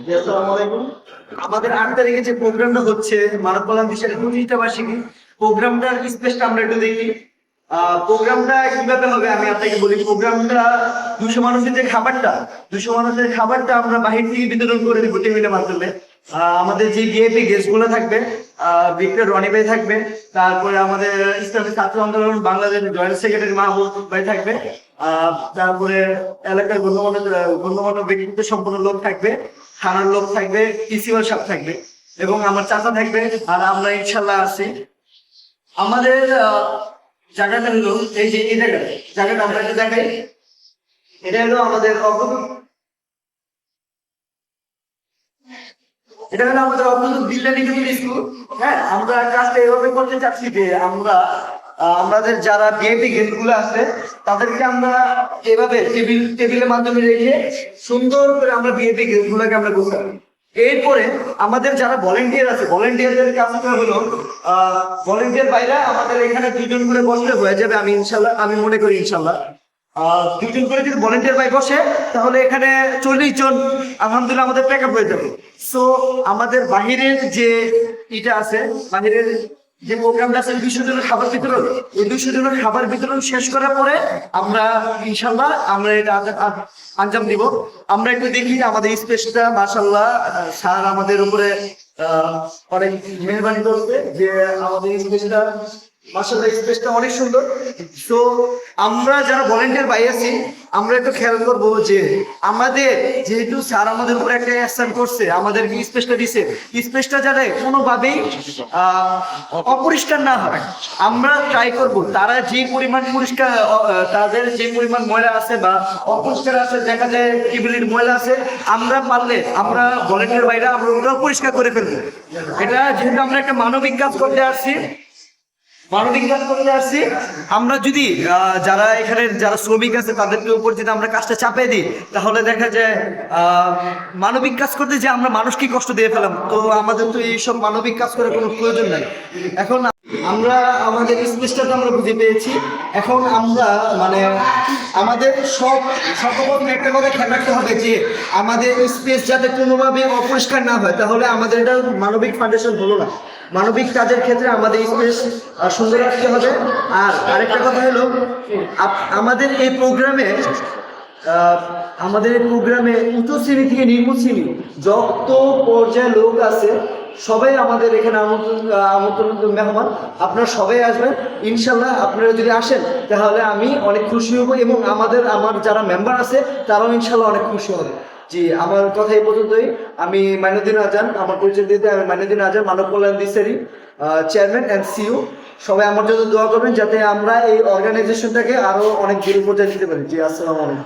জি, আসসালামু আলাইকুম। আমাদের ৮ তারিখে যে প্রোগ্রামটা হচ্ছে মানব কল্যাণ বিষয়ের ২৫টা বার্ষিকী প্রোগ্রামটার স্পেসটা আমরা একটু দেখি। প্রোগ্রামটা কিভাবে হবে আমি আপনাকে বলি। প্রোগ্রামটা ২০০ মানুষের যে খাবারটা ২০০ মানুষের খাবারটা আমরা বাহির থেকে বিতরণ করে দিব টেবিলের মাধ্যমে। আমাদের যে ভিআইপি গেস্ট গুলো থাকবে, বিক্টর রনি ভাই থাকবে, তারপরে আমাদের ইসলামী ছাত্র আন্দোলন বাংলাদেশের জয়েন্ট সেক্রেটারি মাহবুব ভাই থাকবে, তারপরে এলাকার গণ্যমান্য ব্যক্তিত্ব সম্পন্ন লোক থাকবে, থানার লোক থাকবে, প্রিন্সিপাল সাহেব থাকবে এবং আমার চাচা থাকবে। আর আমরা ইনশাল্লাহ আছি। আমাদের জায়গাটা হলো এই যে এই জায়গাটা আমরা একটু দেখাই। এটা হলো আমাদের এটা হলো আমাদের অগ্রদূত বিদ্যা নিকেতন স্কুল। হ্যাঁ, আমরা কাজটা এভাবে করতে চাচ্ছি যে আমরা আমাদের যারা ভিআইপি গেস্ট গুলো আছে তাদেরকে আমরা এভাবে টেবিলের মাধ্যমে রেখে সুন্দর করে আমরা ভিআইপি গেস্ট গুলোকে আমরা গোছাবো। এরপরে আমাদের যারা ভলেন্টিয়ার আছে ভলেন্টিয়ারদের কাজটা হলো ভলেন্টিয়ার বাইরে আমাদের এখানে 2 জন করে বসলে হয়ে যাবে। আমি মনে করি ইনশাল্লাহ 2 জন করে যদি ভলেন্টিয়ার ভাই বসে তাহলে এখানে 40 জন আলহামদুলিল্লাহ আমাদের প্যাক আপ হয়ে যাবে। সো আমাদের বাহিরের যে এটা আছে, বাহিরের যে প্রোগ্রামটা আছে 200 জনের খাবার বিতরণ, এই 200 জনের খাবার বিতরণ শেষ করার পরে আমরা ইনশাল্লাহ আমরা এটা আঞ্জাম দিব। আমরা একটু দেখি আমাদের স্পেসটা মাশাআল্লাহ স্যার আমাদের উপরে অনেক মেহরবানি করবে যে আমাদের স্পেসটা মাশাআল্লাহ স্পেসটা অনেক সুন্দর। তো আমরা যারা ভলেন্টিয়ার ভাই আছি আমরা একটু খেয়াল করবো যে আমাদের যেহেতু স্যার আমাদের উপর একটা অ্যাকশন করছে, আমাদেরকে স্পেসটা দিছে, স্পেসটা যাতে কোনোভাবেই অপরিষ্কার না হয় আমরা ট্রাই করব। তারা যে পরিমাণ পরিষ্কার তাদের যে পরিমাণ ময়লা আছে বা অপরিষ্কার আছে, দেখা যায় টেবিলের ময়লা আছে, আমরা পারলে আমরা ভলেন্টিয়ার ভাইরা আমরা ওটাও পরিষ্কার করে ফেলবো। এটা যেহেতু আমরা একটা মানবিক কাজ করতে আসছি, আমরা যদি যারা এখানে যারা শ্রমিক আছে তাদেরকে উপর যদি আমরা কাজটা চাপিয়ে দিই তাহলে দেখা যায় মানবিক কাজ করতে যে আমরা মানুষকে কষ্ট দিয়ে ফেলাম। তো আমাদের তো এইসব মানবিক কাজ করার কোনো প্রয়োজন নাই। এখন আমরা আমাদের স্পেসটা তো আমরা বুঝে পেয়েছি। এখন আমরা মানে আমাদের সর্বপ্রথম একটা কথা খেয়াল রাখতে হবে যে আমাদের স্পেস যাতে কোনোভাবে অপরিষ্কার না হয়, তাহলে আমাদের এটা মানবিক ফাউন্ডেশন হলো না। মানবিক কাজের ক্ষেত্রে আমাদের স্পেস সুন্দর রাখতে হবে। আর আরেকটা কথা হলো আমাদের এই প্রোগ্রামে উচ্চ শ্রেণী থেকে নিম্ন শ্রেণী যত পর্যায়ে লোক আছে সবাই আমাদের এখানে আমন্ত্রণ মেহমান। আপনারা সবাই আসবেন ইনশাল্লাহ। আপনারা যদি আসেন তাহলে আমি অনেক খুশি হব এবং আমার যারা মেম্বার আছে তারাও ইনশাল্লাহ অনেক খুশি হবে। জি, আমার কথা এই পর্যন্তই। আমি মাইনুদ্দিন আজান, আমার পরিচয় দিতে আমি মাইনুদ্দিন আজান, মানব কল্যাণ দিশারি চেয়ারম্যান অ্যান্ড সিইও। সবাই আমার জন্য দোয়া করবেন যাতে আমরা এই অর্গানাইজেশনটাকে আরো অনেক দূর পর্যায়ে নিতে পারি। জি, আসসালামু আলাইকুম।